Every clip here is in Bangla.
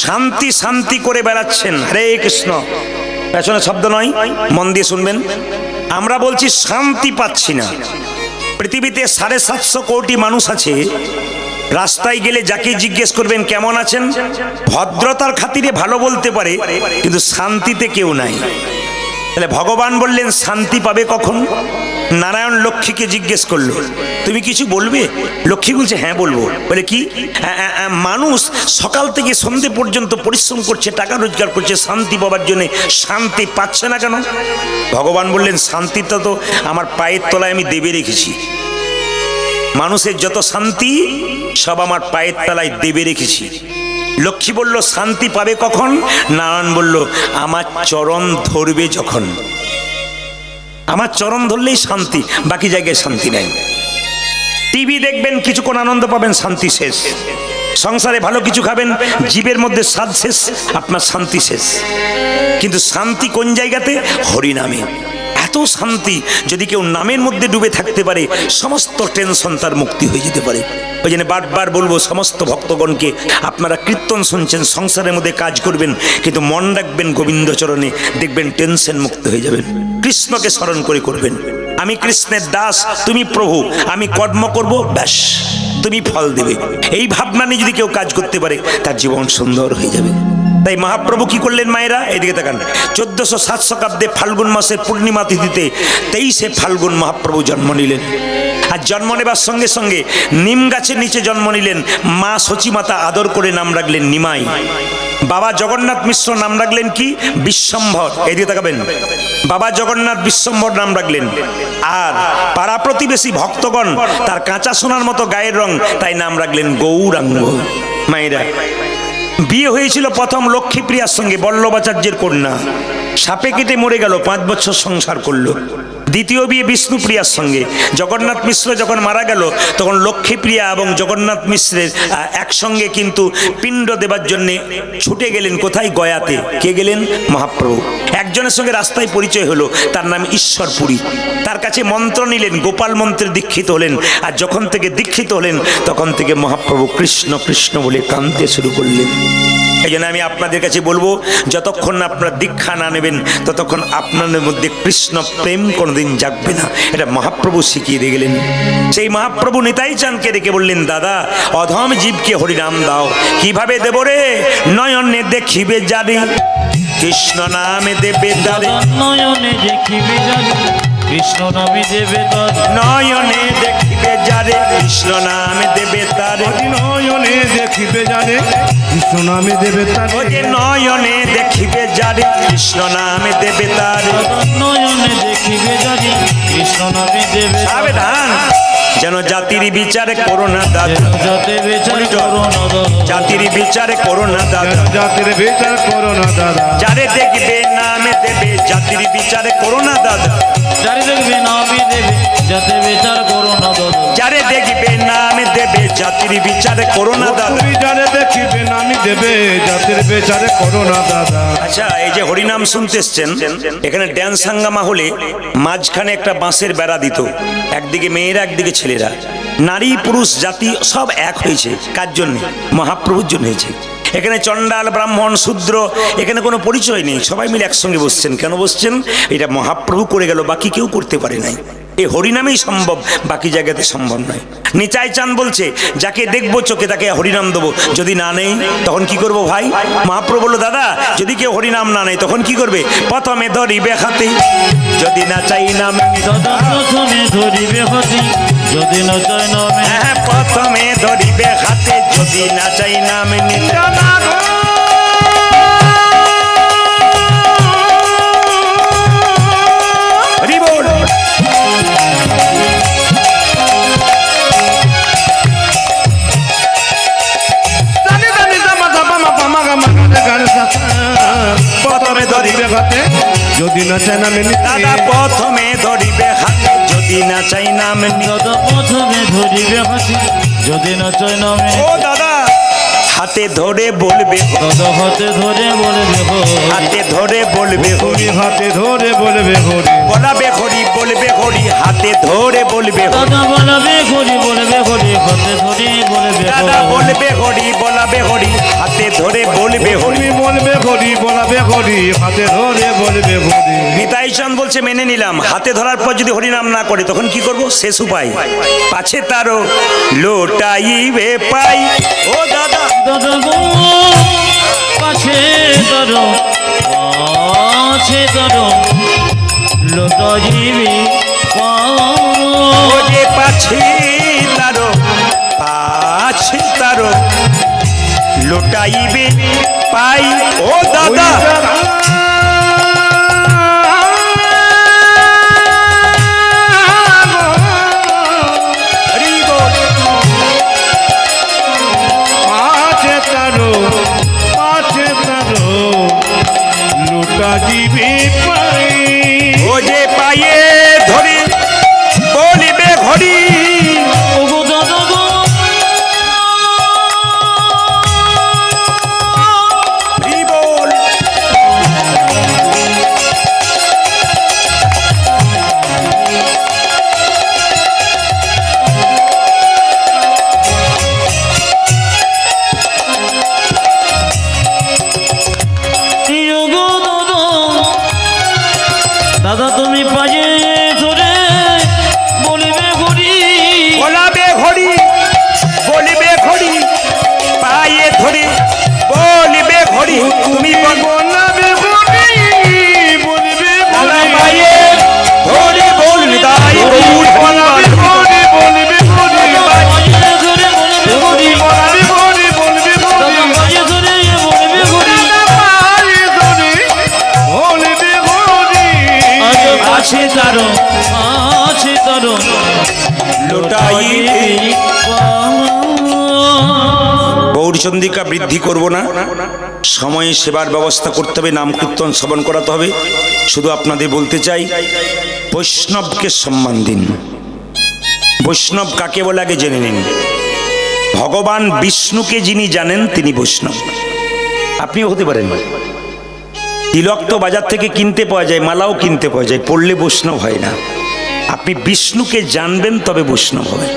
শান্তি শান্তি করে বেড়াচ্ছেন। হরে কৃষ্ণ, পেছনে শব্দ নয়, মন দিয়ে শুনবেন। আমরা বলছি শান্তি পাচ্ছি না। পৃথিবীতে 750 কোটি মানুষ আছে, রাস্তায় গেলে যাকে জিজ্ঞেস করবেন কেমন আছেন, ভদ্রতার খাতিরে ভালো বলতে পারে, কিন্তু শান্তিতে কেউ নাই। তাহলে ভগবান বললেন শান্তি পাবে কখন? নারায়ণ লক্ষ্মীকে জিজ্ঞেস করলো, তুমি কিছু বলবে? লক্ষ্মী বলছে হ্যাঁ বলবো। বলে কি? মানুষ সকাল থেকে সন্ধে পর্যন্ত পরিশ্রম করছে, টাকা রোজগার করছে শান্তি পাওয়ার জন্য, শান্তি পাচ্ছে না কেন? ভগবান বললেন শান্তিটা তো আমার পায়ের তলায় আমি দেবে রেখেছি। মানুষের যত শান্তি সব আমার পায়ের তলায় দেবে রেখেছি। লক্ষ্মী বলল শান্তি পাবে কখন? নারায়ণ বলল আমার চরণ ধরবে যখন। আমার চরণ ধরলেই শান্তি, বাকি জায়গায় শান্তি নাই। টিভি দেখবেন কিছুক্ষণ আনন্দ পাবেন, শান্তি শেষ। সংসারে ভালো কিছু খাবেন, জীবের মধ্যে স্বাদ শেষ, আপনার শান্তি শেষ। কিন্তু শান্তি কোন জায়গাতে? হরিনামে। এত শান্তি, যদি কেউ নামের মধ্যে ডুবে থাকতে পারে সমস্ত টেনশন তার মুক্তি হয়ে যেতে পারে। ওই জন্য বারবার বলবো সমস্ত ভক্তগণকে, আপনারা কীর্তন শুনছেন, সংসারের মধ্যে কাজ করবেন, কিন্তু মন রাখবেন গোবিন্দচরণে, দেখবেন টেনশন মুক্ত হয়ে যাবেন। কৃষ্ণকে স্মরণ করে করবেন, আমি কৃষ্ণের দাস, তুমি প্রভু, আমি কর্ম করব, ব্যাস তুমি ফল দেবে। এই ভাবনা নিয়ে যদি কেউ কাজ করতে পারে তার জীবন সুন্দর হয়ে যাবে। তাই মহাপ্রভু কি করলেন মায়েরা? এদিকে তাকান। 1407 শতাব্দে ফাল্গুন মাসের পূর্ণিমা তিথিতে 23শে ফাল্গুন মহাপ্রভু জন্ম নিলেন। আর জন্ম নেবার সঙ্গে সঙ্গে নিম গাছের নিচে জন্ম নিলেন। মা সচিমাতা আদর করে নাম রাখলেন নিমাই। বাবা জগন্নাথ মিশ্র নাম রাখলেন কি? বিশ্বম্ভর। এদিকে তাকাবেন, বাবা জগন্নাথ বিশ্বম্ভর নাম রাখলেন। আর পাড়া প্রতিবেশী ভক্তগণ তার কাঁচা সোনার মতো গায়ের রং, তাই নাম রাখলেন গৌরাঙ্গ। মায়েরা, বিয়ে হয়েছিল প্রথম লক্ষ্মীপ্রিয়ার সঙ্গে, বল্লভাচার্যের কন্যা। সাপে কেটে মরে গেল, 5 বছর সংসার করলো। দ্বিতীয় বিয়ে বিষ্ণুপ্রিয়ার সঙ্গে। জগন্নাথ মিশ্র যখন মারা গেল তখন লক্ষ্মীপ্রিয়া এবং জগন্নাথ মিশ্রের একসঙ্গে কিন্তু পিণ্ড দেবার জন্যে ছুটে গেলেন। কোথায়? গয়াতে। কে গেলেন? মহাপ্রভু। একজনের সঙ্গে রাস্তায় পরিচয় হলো, তার নাম ঈশ্বরপুরী। তার কাছে মন্ত্র নিলেন, গোপাল মন্ত্রে দীক্ষিত হলেন। আর যখন থেকে দীক্ষিত হলেন তখন থেকে মহাপ্রভু কৃষ্ণ কৃষ্ণ বলে কাঁদতে শুরু করলেন। এই জন্য আমি আপনাদের কাছে বলবো, যতক্ষণ না আপনারা দীক্ষা না নেবেন ততক্ষণ আপনাদের মধ্যে কৃষ্ণ প্রেম কোনোদিন জাগবে না। এটা মহাপ্রভু শিখিয়ে দিয়ে গেলেন। সেই মহাপ্রভু নিতাই চাঁদকে ডেকে বললেন, দাদা অধম জীবকে হরিনাম দাও। কিভাবে দেব রে? নয়নে দেখিবে যারে, কৃষ্ণ নামে দেবে তারে। নয়নে দেখিবে যারে, কৃষ্ণ নামে দেবে তারে। নয়নে দেখিবে যারে, কৃষ্ণ নামে দেবে তারে। নয়নে দেখিবে যারে, কৃষ্ণ নামে দেবে তারে। ওরে নয়নে দেখিবে যারে, কৃষ্ণ নামে দেবে তারে। নয়নে দেখিবে যারে, কৃষ্ণ নামে দেবে তারে। সাবধান, যেন জাতির বিচার করো না দাদা। যাতে বিচার করো না দাদা। জাতির বিচার করো না দাদা। জাতির বিচার করো না দাদা। যারে দেখবে নামে দেবে, জাতির বিচার করো না দাদা। যারে দেখবে নামে দেবে, যাতে বিচার করো না দাদা। যারে দেখবে নামে দেবে, জাতির বিচার করো না দাদা। তুমি যারে দেখিবে নামি দেবে, জাতির বিচার করো না দাদা। আচ্ছা, এই যে হরিনাম শুনতে এসছেন, এখানে ড্যান্স হাঙ্গামা হলে মাঝখানে একটা বাঁশের বেড়া দিত। একদিকে মেয়েরা, একদিকে ছেলেরা, নারী পুরুষ জাতি সব এক হয়েছে। কার জন্য? মহাপ্রভুর জন্য হয়েছে। এখানে চণ্ডাল ব্রাহ্মণ শূদ্র এখানে কোনো পরিচয় নেই, সবাই মিলে একসঙ্গে বসছেন। কেন বসছেন? এটা মহাপ্রভু করে গেল, বাকি কেউ করতে পারে নাই। এই হরিনামেই সম্ভব, বাকি জায়গাতে সম্ভব নয়। নিতাই চাঁদ বলছে, যাকে দেখবো চোখে তাকে হরিনাম দেবো, যদি না নেই তখন কি করব ভাই? মহাপ্রভু বলল, দাদা যদি কেউ হরিনাম না নেই তখন কি করবে? প্রথমে ধরিবে হাতে, যদি না চাই নামে। দাদা প্রথমে ধরিবে হাতে, যদি না চাই নামে। হ্যাঁ, প্রথমে ধরিবে হাতে, যদি না চাই নামে। প্রথমে ধরিবে হাতে, যদি না চাই নামে। দাদা প্রথমে ধরিবে হাতে, যদি না চাই নামে। দাদা প্রথমে ধরিবে হাতে, যদি না চাই নামে। ও দাদা, হাতে ধরে বলবে দাদা হাতে ধরে বলবে হরি হাতে ধরে বলবে হরি হরি হাতে ধরে বলবে হরি বলাবে হরি বলবে হরি হাতে ধরে বলবে হরি দাদা বলবে হরি বলবে হরি হাতে ধরে বলবে দাদা হরি বলবে হরি বলাবে হরি হাতে ধরে বলবে হরি হরি বলবে হরি বলাবে হরি হাতে ধরে বলবে হরি নিতাই চাঁদ বলছে মেনে নিলাম, হাতে ধরার পর যদি হরিনাম না করে তখন কি করব? শেষ উপায় পাছে তারও লোটাইবে পাই। ও দাদা দাদা গো কাছে ধরো লোটা জীবী ও যে পাছে তারও লোটাইবে পাই। ও দাদা হরি বল। পাছে তারো লুটা দিবি পাই ও যে পায়ে ধরে বলিবে ঘড়ি। ওগো দাদা গো হরি বল। ওগো দাদা দাদা তুমি পাজে ধরে বলিবে ঘড়ি বলাবে ঘড়ি বলিবে ঘড়ি পায়ে ধরে বলিবে ঘড়ি। তুমি বল বলবে হরি বলবে দাদা পায়ে ধরে বলবি তাই গৌর ভগবান। হরি বলবে হরি পাজে ধরে বলবে ঘড়ি বলবে হরি বলবে দাদা হরি পাজে ধরে বলবে ঘড়ি পায়ে ধরে বলবে হরি আছে তারো লোটাইবে। গৌরচন্দ্রিকা বৃদ্ধি করব না, সময়ে সেবার ব্যবস্থা করতে হবে, নাম কীর্তন শ্রবণ করাতে হবে। শুধু আপনাদের বলতে চাই বৈষ্ণবকে সম্মান দিন। বৈষ্ণব কাকে বলে আগে জেনে নিন। ভগবান বিষ্ণুকে যিনি জানেন তিনি বৈষ্ণব। আপনিও হতে পারেন। তিলক তো বাজার থেকে কিনতে পাওয়া যায়, মালাও কিনতে পাওয়া যায়, পড়লে বৈষ্ণব হয় না। আপনি বিষ্ণুকে জানবেন তবে বৈষ্ণব হবেন।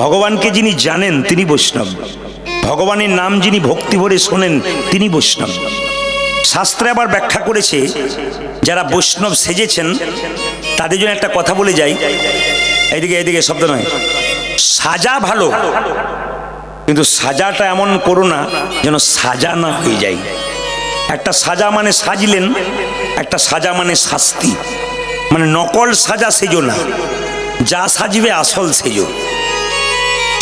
ভগবানকে যিনি জানেন তিনি বৈষ্ণব। ভগবানের নাম যিনি ভক্তি ভরে শোনেন তিনি বৈষ্ণব। শাস্ত্রে আবার ব্যাখ্যা করেছে যারা বৈষ্ণব সেজেছেন তাদের জন্য একটা কথা বলে যাই। এইদিকে শব্দ নয়, সাজা ভালো, কিন্তু সাজাটা এমন করো না যেন সাজা না হয়ে যায়। একটা সাজা মানে সাজলেন, একটা সাজা মানে শাস্তি। মানে নকল সাজা সেজো না, যা সাজবে আসল সেজো।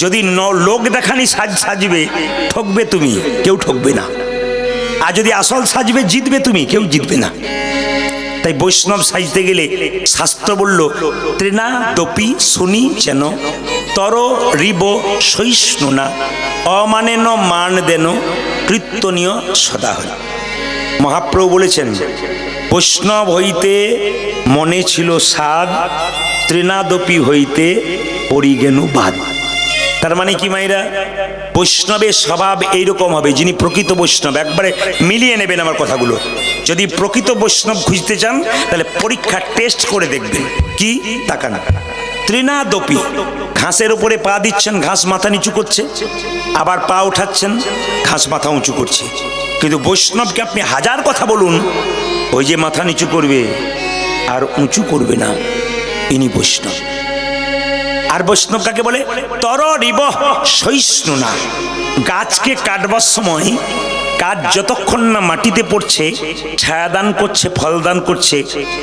যদি লোক দেখানি সাজবে ঠকবে তুমি, কেউ ঠকবে না। আর যদি আসল সাজবে জিতবে তুমি, কেউ জিতবে না। তাই বৈষ্ণব সাজতে গেলে শাস্ত্র বলল ত্রিনা দপি শুনি যেন তর রিব সহিষ্ণু না অমানেন মান দেন কীর্তনীয় সদা হয়। মহাপ্রভু বলেছেন বৈষ্ণব হইতে মনে ছিল সাদ, ত্রিনাদপি হইতে পরিগেনু বাদ। তার মানে কি মাইরা, বৈষ্ণবের স্বভাব এইরকম হবে যিনি প্রকৃত বৈষ্ণব। একবারে মিলিয়ে নেবেন আমার কথাগুলো। যদি প্রকৃত বৈষ্ণব খুঁজতে চান তাহলে পরীক্ষা টেস্ট করে দেখবেন। কি তাকান, ত্রিনাদপি, ঘাসের উপরে পা দিচ্ছেন, ঘাস মাথা নিচু করছে, আবার পা উঠাচ্ছেন, ঘাস মাথা উঁচু করছে। কিন্তু বৈষ্ণবকে আপনি হাজার কথা বলুন, ওই যে মাথা নিচু করবে আর উঁচু করবে না, ইনি বৈষ্ণব। আর বৈষ্ণব কাকে বলে? তর রিব সহিষ্ণু না। গাছকে কাটবার সময় কাঠ যতক্ষণ না মাটিতে পড়ছে, ছায়াদান করছে, ফলদান করছে,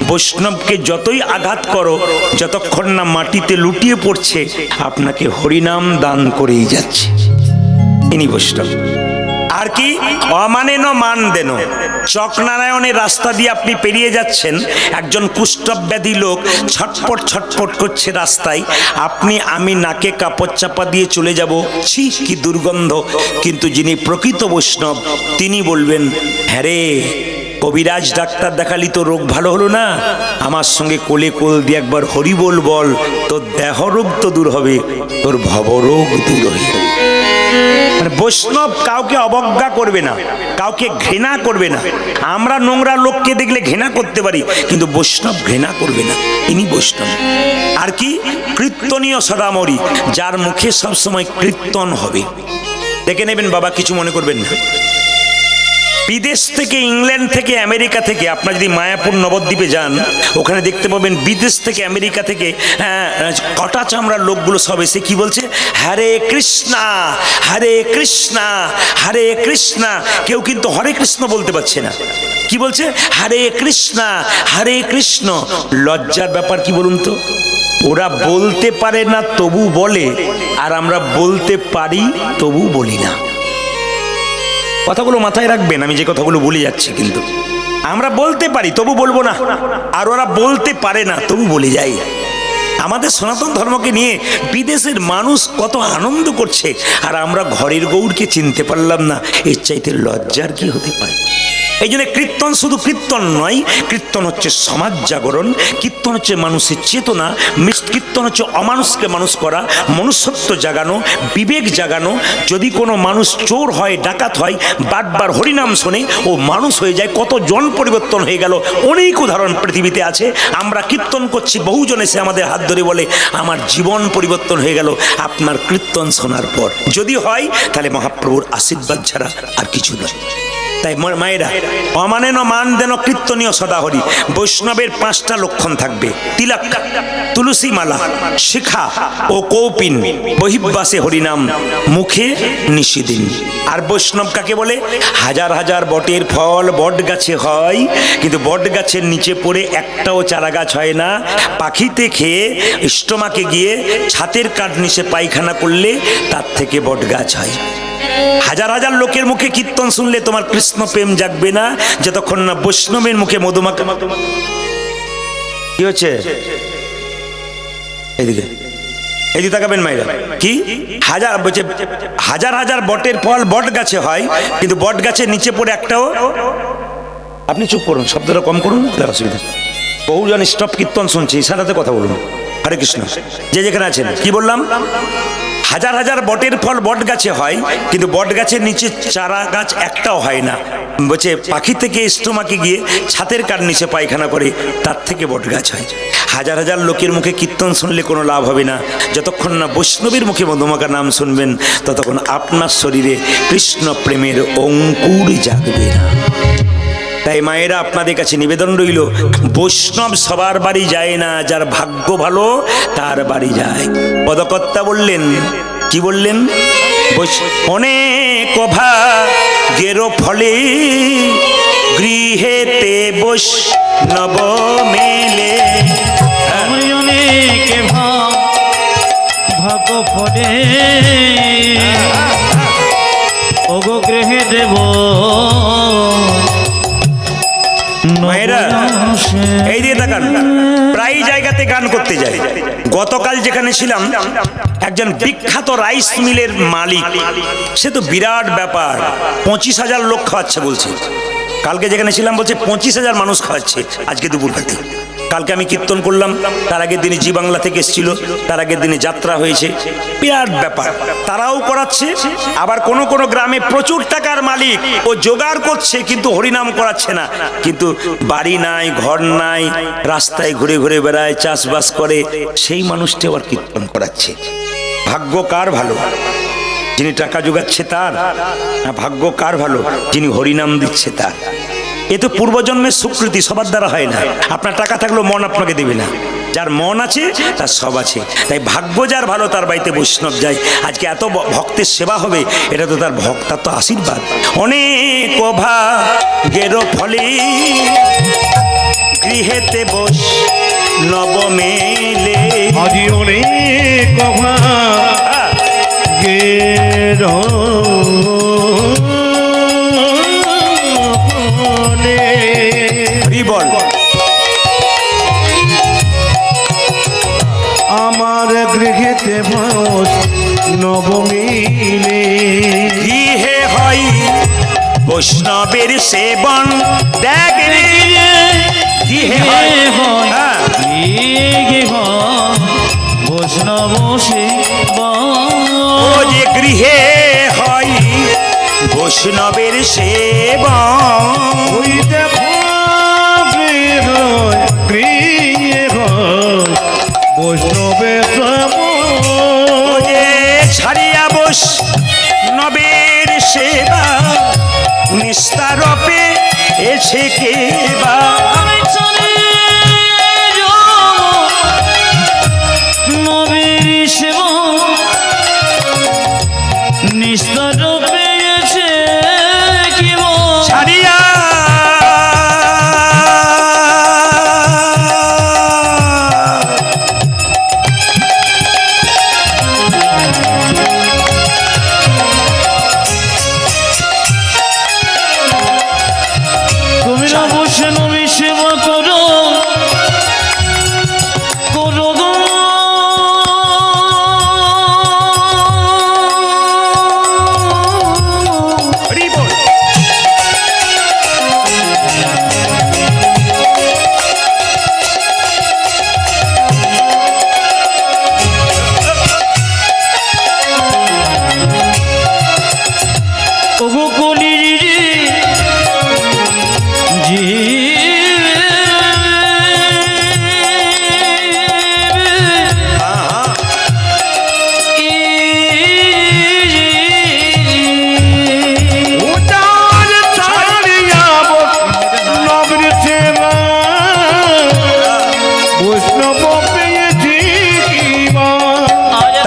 বৈষ্ণবকে যতই আঘাত করো, যতক্ষণ না মাটিতে লুটিয়ে পড়ছে, আপনাকে হরিনাম দান করেই যাচ্ছে। ইনি বৈষ্ণব। আর কি অমানেন মান দেন। চকনারায়ণের রাস্তা দিয়ে আপনি পেরিয়ে যাচ্ছেন, একজন কুষ্ঠব্যাধি লোক ছটপট ছটপট করছে রাস্তায়, আমি নাকে কাপড় চাপা দিয়ে চলে যাব, ছি কি দুর্গন্ধ। কিন্তু যিনি প্রকৃত বৈষ্ণব তিনি বলবেন, হ্যাঁ রে কবিরাজ ডাক্তার দেখালি তো রোগ ভালো হলো না, আমার সঙ্গে কোলে কোল দিয়ে একবার হরি বল, তোর দেহ রোগ তো দূর হবে, তোর ভবরোগ দূর হয়ে যাবে। মানে বৈষ্ণব কাউকে অবজ্ঞা করবে না, কাউকে ঘৃণা করবে না। আমরা নোংরা লোককে দেখলে ঘৃণা করতে পারি, কিন্তু বৈষ্ণব ঘৃণা করবে না, ইনি বৈষ্ণব। আর কি কীর্তনীয় সদামরি, যার মুখে সবসময় কীর্তন হবে। দেখে নেবেন বাবা, কিছু মনে করবেন না। বিদেশ থেকে, ইংল্যান্ড থেকে, আমেরিকা থেকে, আপনারা যদি মায়াপুর নবদ্বীপে যান, ওখানে দেখতে পাবেন বিদেশ থেকে, আমেরিকা থেকে কটা চামড়ার লোকগুলো সব এসে কি বলছে, হরে কৃষ্ণা হরে কৃষ্ণা হরে কৃষ্ণা। কেউ কিন্তু হরে কৃষ্ণ বলতে পারছে না, কি বলছে, হরে কৃষ্ণা হরে কৃষ্ণ। লজ্জার ব্যাপার কি বলুন তো, ওরা বলতে পারে না তবু বলে, আর আমরা বলতে পারি তবু বলি না। কথাগুলো মাথায় রাখবেন, আমি যে কথাগুলো বলে যাচ্ছি, কিন্তু আমরা বলতে পারি তবু বলবো না, আর ওরা বলতে পারে না তবু বলে যাই। আমাদের সনাতন ধর্মকে নিয়ে বিদেশের মানুষ কত আনন্দ করছে, আর আমরা ঘরের গৌরকে চিনতে পারলাম না। এর চাইতে লজ্জার কি হতে পারে? এই জন্য কীর্তন শুধু কীর্তন নয়, কীর্তন হচ্ছে সমাজ জাগরণ, কীর্তন হচ্ছে মানুষের চেতনা, কীর্তন হচ্ছে অমানুষকে মানুষ করা, মনুষ্যত্ব জাগানো, বিবেক জাগানো। যদি কোনো মানুষ চোর হয়, ডাকাত হয়, বারবার হরিনাম শোনে, ও মানুষ হয়ে যায়। কত জন পরিবর্তন হয়ে গেল, অনেক উদাহরণ পৃথিবীতে আছে। আমরা কীর্তন করছি, বহুজন এসে আমাদের হাত ধরে বলে, আমার জীবন পরিবর্তন হয়ে গেল আপনার কীর্তন শোনার পর। যদি হয় তাহলে মহাপ্রভুর আশীর্বাদ ছাড়া আর কিছু নয়। তাই মায়েরা, অমানেন মান দেন কীর্তনীয় সদাহরি। বৈষ্ণবের 5টা লক্ষণ থাকবে: তিলক, তুলসী মালা, শিখা ও কৌপিন, বহির্বাসে হরিনাম, মুখে নিষিদিন। আর বৈষ্ণব কাকে বলে? হাজার হাজার বটের ফল বট গাছে হয়, কিন্তু বট গাছের নিচে পড়ে একটাও চারা গাছ হয় না। পাখিতে খেয়ে স্টোমাকে গিয়ে ছাতের কাঠ নিচে পায়খানা করলে তার থেকে বট গাছ হয়। হাজার হাজার লোকের মুখে কীর্তন শুনলে তোমার কৃষ্ণ প্রেম জাগবে না, যতক্ষণ না বৈষ্ণবের মুখে মধুমাখা। কি হচ্ছে এদিকে? এদিকে তাকাবেন মায়েরা। কি হাজার বলছে, হাজার হাজার বটের ফল বট গাছে হয়, কিন্তু বট গাছের নিচে পড়ে একটাও। আপনি চুপ করুন, শব্দটা কম করুন, অসুবিধা। বহুজন স্টপ কীর্তন শুনছি, সারাতে কথা বলুন। হরে কৃষ্ণ। যে যেখানে আছেন, কি বললাম? হাজার হাজার বটের ফল বট গাছে হয়, কিন্তু বট গাছের নিচে চারা গাছ একটাও হয় না। বলছে পাখি থেকে স্টোমাকে গিয়ে ছাতের কাঠ নিচে পায়খানা করে, তার থেকে বট গাছ হয়। হাজার হাজার লোকের মুখে কীর্তন শুনলে কোনো লাভ হবে না, যতক্ষণ না বৈষ্ণবের মুখে মধুমাখা নাম শুনবেন, ততক্ষণ আপনার শরীরে কৃষ্ণ প্রেমের অঙ্কুর জাগবে না। তাই মায়েরা, আপনাদের কাছে নিবেদন রইল, বৈষ্ণব সবার বাড়ি যায় না, যার ভাগ্য ভালো তার বাড়ি যায়। পদকর্তা বললেন, কি বললেন? অনেক ভাগ্যের ফলে গৃহেতে বৈষ্ণব মেলে। অনেক ভাগ্য ফলে ওগো গৃহে দেব। মায়েরা, এই দিয়ে তাকান, প্রায় জায়গাতে গান করতে যায়। গতকাল যেখানে ছিলাম, একজন বিখ্যাত রাইস মিলের মালিক, সে তো বিরাট ব্যাপার, 25,000 লোক খাওয়াচ্ছে বলছে। কালকে যেখানে ছিলাম বলছে 25,000 মানুষ খাওয়াচ্ছে আজকে দুপুর রাতে। কালকে আমি কীর্তন করলাম, তার আগের দিনে জি বাংলা থেকে এসেছিল, তার আগের দিনে যাত্রা হয়েছে। বিরাট ব্যাপার, তারাও করাচ্ছে। আবার কোন কোন গ্রামে প্রচুর টাকার মালিক, ও জোগাড় করছে কিন্তু হরিনাম করাচ্ছে না। কিন্তু বাড়ি নাই, ঘর নাই, রাস্তায় ঘুরে ঘুরে বেড়ায়, চাষবাস করে, সেই মানুষটি আবার কীর্তন করাচ্ছে। ভাগ্য কার ভালো? যিনি টাকা জোগাচ্ছে তার, না ভাগ্য কার ভালো? যিনি হরিনাম দিচ্ছে তার। এ তো পূর্বজন্মের স্বীকৃতি, সবার দ্বারা হয় না। আপনার টাকা থাকলেও মন আপনাকে দেবে না। যার মন আছে তার সব আছে। তাই ভাগ্য যার ভালো তার বাড়িতে বৈষ্ণব যায়। আজকে এত ভক্তের সেবা হবে, এটা তো তার ভক্তার তো আশীর্বাদ। অনেক ভাগ্যের ফলে গৃহেতে বৈষ্ণব মেলে। আজি অনেক ভাগ্যের বল আমার গৃহেতে বৈষ্ণব মিলে। গৃহে হয় বৈষ্ণবের সেবন। দেখ গৃহে হয় বৈষ্ণব সেবা ও যে গৃহে হয় বৈষ্ণবের সেবা ওই দেখো গৃহে হয় বৈষ্ণবের সেবা। ও যে ছাড়িয়া বৈষ্ণবের সেবা নিস্তারপে এসে কেবা আমি চলে যাব নবীর সেবা নিস্তার পেয়েছে কি ছাড়িয়া তুমি না বসে নবী সেবা করো করো গো হরি বল। ওগো কলির জি উদার ছাড়িয়া বৈষ্ণবের সেবা বৈষ্ণব পেয়েছি কিবা।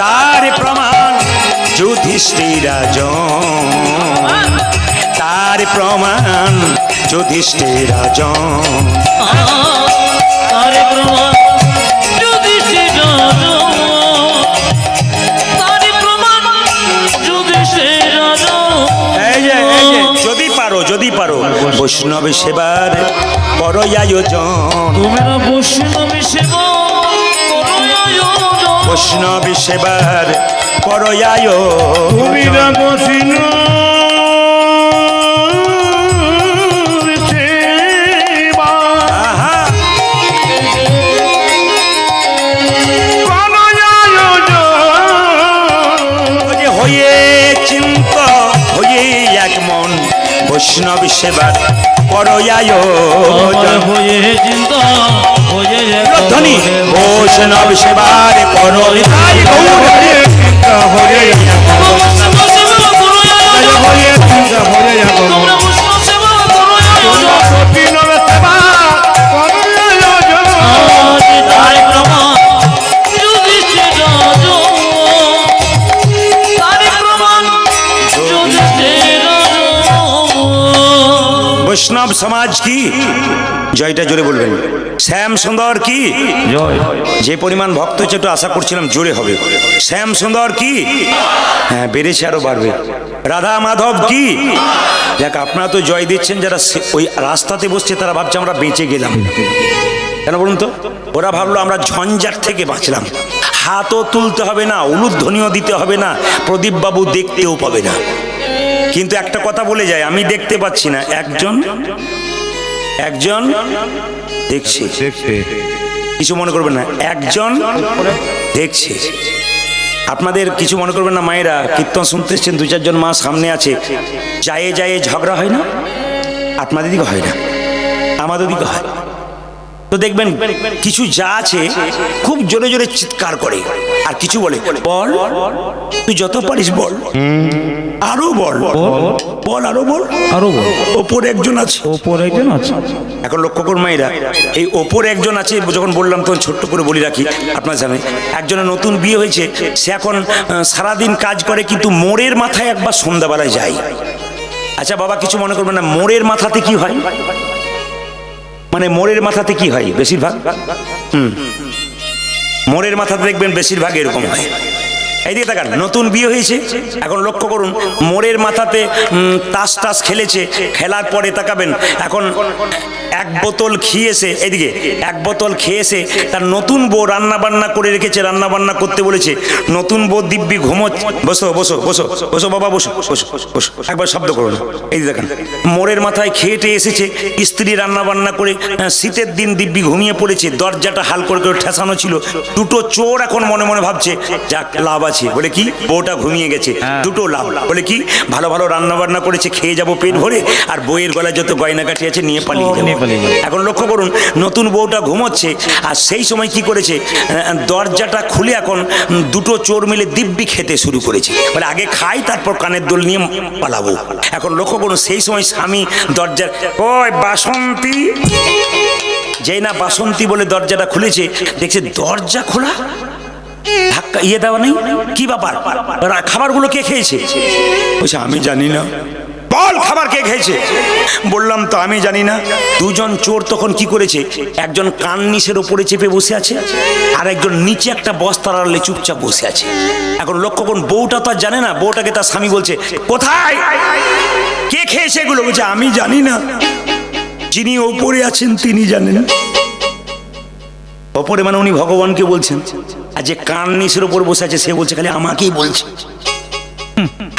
তার প্রমাণ যুধিষ্ঠির রাজন তার প্রমাণ যুধিষ্ঠির রাজন তারে প্রমাণ যুধিষ্ঠির তারে প্রমাণ যুধিষ্ঠির যদি পারো বৈষ্ণব সেবার করো আয়োজন তোমরা বৈষ্ণবী সেবা করো আয়োজন বৈষ্ণব সেবার করো তুমি আয়োজন বসিন সেবা আহা কোন আয়োজন ও যে হয়ে চিন্ত হয়ে এক মন বৈষ্ণব সেবার করো আয়োজন হয়ে চিন্তা হয়ে ধ্বনি বৈষ্ণব সেবার করো আয়োজন হরে চিন্তা হরে হরে চিন্তা হরে তোমরা বৈষ্ণব সেবা করো বৈষ্ণব সেবা করো আয়োজন। তারে প্রমাণ যুধিষ্ঠির তারে প্রমাণ যুধিষ্ঠির বৈষ্ণব সমাজ কি জয়টা জোরে বলবেন শ্যাম সুন্দর কি জয় যে পরিমাণ ভক্ত হচ্ছে একটু আশা করছিলাম জোরে হবে শ্যাম সুন্দর কি হ্যাঁ বেড়েছে আরো বাড়বে রাধা মাধব কি দেখ আপনারা তো জয় দিচ্ছেন যারা ওই রাস্তাতে বসছে তারা ভাবছে আমরা বেঁচে গেলাম কেন বলুন তো ওরা ভাবলো আমরা ঝঞ্ঝাট থেকে বাঁচলাম হাতও তুলতে হবে না উলুধ্বনিও দিতে হবে না প্রদীপ বাবু দেখতেও পাবে না কিন্তু একটা কথা বলে যায় আমি দেখতে পাচ্ছি না একজন দেখছে দেখতে কিছু মনে করবেন না একজন দেখছে আপনাদের কিছু মনে করবেন না মায়েরা কীর্তন শুনতে এসছেন দু চারজন মা সামনে আছে যায় ঝগড়া হয় না আপনাদের দিকে হয় না আমাদের দিকে হয় তো দেখবেন কিছু যা আছে খুব জোরে জোরে চিৎকার করে আর কিছু বলে বল তুই যত পারিস বল আরো বল বল আরো বল আরো বল ওপর একজন আছে ওপর একজন আছে এখন লক্ষ্য করুন মায়েরা এই ওপর একজন আছে যখন বললাম তখন ছোট্ট করে বলি রাখি আপনার জানেন একজনের নতুন বিয়ে হয়েছে সে এখন সারাদিন কাজ করে কিন্তু মোড়ের মাথায় একবার সন্ধ্যাবেলায় যায় আচ্ছা বাবা কিছু মনে করবেন না মোড়ের মাথাতে কি হয় মানে মোড়ের মাথাতে কি হয় বেশিরভাগ মোড়ের মাথাতে দেখবেন বেশিরভাগ এরকম হয় এইদিকে তাকান নতুন বিয়ে হয়েছে এখন লক্ষ্য করুন মোড়ের মাথাতে তাস খেলেছে খেলার পরে তাকাবেন এখন এক বোতল খেয়েছে, এদিকে এক বোতল খেয়েছে, তার নতুন বউ রান্না বান্না করে রেখেছে, রান্না বান্না করতে বলেছে, নতুন বউ দিব্যি ঘুমোচ্ছে। বসো বসো বসো বসো বাবা, বসো বসো বসো, একবার শব্দ করো না। এই যে দেখেন, মোড়ের মাথায় খেয়েটে এসেছে, স্ত্রী রান্না বান্না করে শীতের দিন দিব্যি ঘুমিয়ে পড়েছে, দরজাটা হাল করে করে ঠেসানো ছিল। দুটো চোর এখন মনে মনে ভাবছে যাক লাভ আছে, বলে কি বউটা ঘুমিয়ে গেছে, দুটো লাভ, বলে কি ভালো ভালো রান্না বান্না করেছে, খেয়ে যাবো পেট ভরে, আর বইয়ের গলায় যত গয়নাকাঠি আছে নিয়ে পালিয়ে যাবো। এখন লক্ষ্য করুন, নতুন বউটা ঘুমোচ্ছে, আর সেই সময় কি করেছে, দরজাটা খুলে এখন দুটো চোর মিলে দিব্যি খেতে শুরু করেছে, বলে আগে খাই তারপর কানের দোল নিয়ে পালাবো। এখন লক্ষ্য করুন, সেই সময় স্বামী দরজার, ওই বাসন্তী, যেই না বাসন্তী বলে দরজাটা খুলেছে, দেখছে দরজা খোলা, ধাক্কা ইয়ে দেওয়া নেই, কি ব্যাপার, খাবারগুলো কে খেয়েছে? বলছে আমি জানি না। বল খাবার কে খেয়েছে? বললাম তো আমি জানি না। দুজন চোর তখন কি করেছে, একজন কান নিচের ওপরে চেপে বসে আছে, আর একজন নিচে একটা বস্তার আড়ালে চুপচাপ বসে আছে। এখন লক্ষ্য করুন, বউটা তো আর জানে না, বউটাকে তার স্বামী বলছে কোথায়, কে খেয়েছে এগুলো? বলছে আমি জানি না, যিনি ওপরে আছেন তিনি জানেন। ওপরে মানে উনি ভগবানকে বলছেন, আর যে কান নিচের ওপর বসে আছে সে বলছে খালি আমাকেই বলছে।